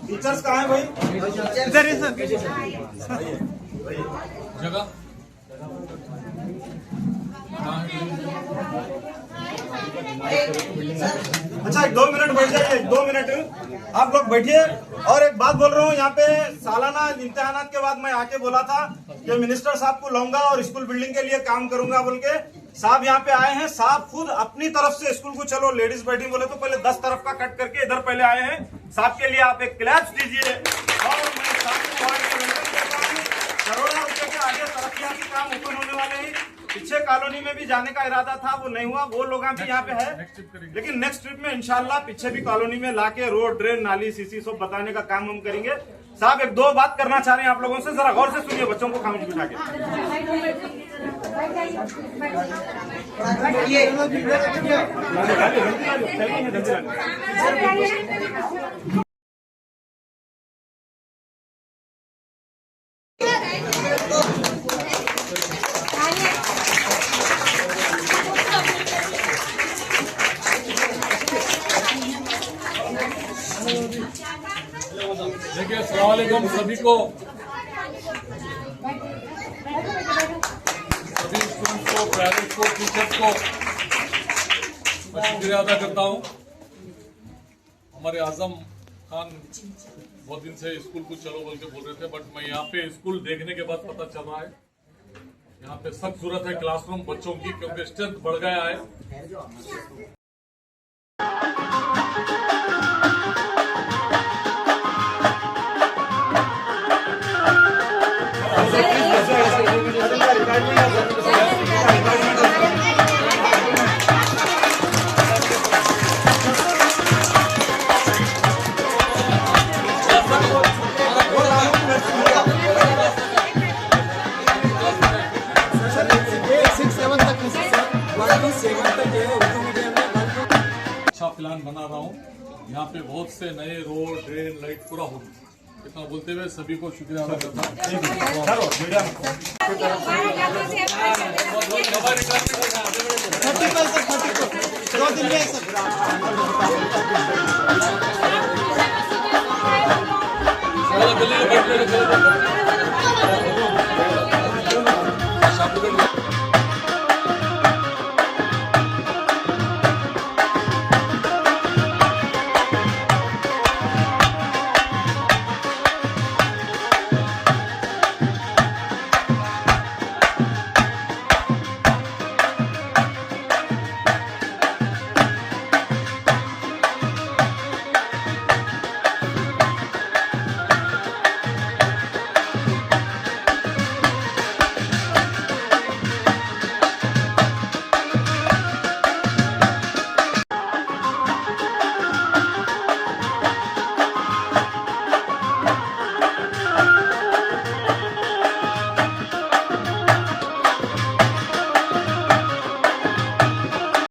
Teachers कहाँ है भाई? इधर है सर। जगह अच्छा 2 मिनट बैठ जाइए, 2 मिनट आप लोग बैठिए। और एक बात बोल रहा हूँ, यहाँ पे सालाना इम्तिहानात के बाद मैं आके बोला था कि मिनिस्टर साहब को लाऊंगा और स्कूल बिल्डिंग के लिए काम करूंगा बोल के। साहब यहाँ पे आए हैं, साहब खुद अपनी तरफ से स्कूल को, चलो लेडीज बैठी बोले तो पहले 10 तरफ का कट करके इधर पहले आए हैं। साहब के लिए आप एक क्लैप्स दीजिए। और मैं साहब को वार्ड में वेलकम करता हूं। करोड़ों रुपए के आगे तरक्याती काम ओपन होने वाले हैं। पीछे कॉलोनी में भी जाने का इरादा था, वो नहीं हुआ, वो लोग भी यहाँ पे है। लेकिन नेक्स्ट ट्रिप में इंशाल्लाह पीछे भी कॉलोनी में लाके रोड, ड्रेन, नाली, सीसी सब बताने का काम हम करेंगे। साहब एक 2 बात करना चाह रहे हैं आप लोगों से, जरा गौर से सुनिए, बच्चों को खामोश बिठा के। देखिए, अस्सलाम वालेकुम सभी को, सभी स्टूडेंट्स को, पेरेंट्स को, टीचर्स को मैं शुक्रिया अदा करता हूँ। हमारे आजम खान बहुत दिन से स्कूल को चलो बोल के बोल रहे थे, बट मैं यहाँ पे स्कूल देखने के बाद पता चल रहा है यहाँ पे सख्त जरूरत है क्लासरूम बच्चों की, क्योंकि स्ट्रेंथ बढ़ गया है। अच्छा प्लान बना रहा हूँ। यहाँ पे बहुत से नए रोड, ड्रेन, लाइट पूरा होगी। इतना बोलते हुए सभी को शुक्रिया अदा करता हूँ। जल्दी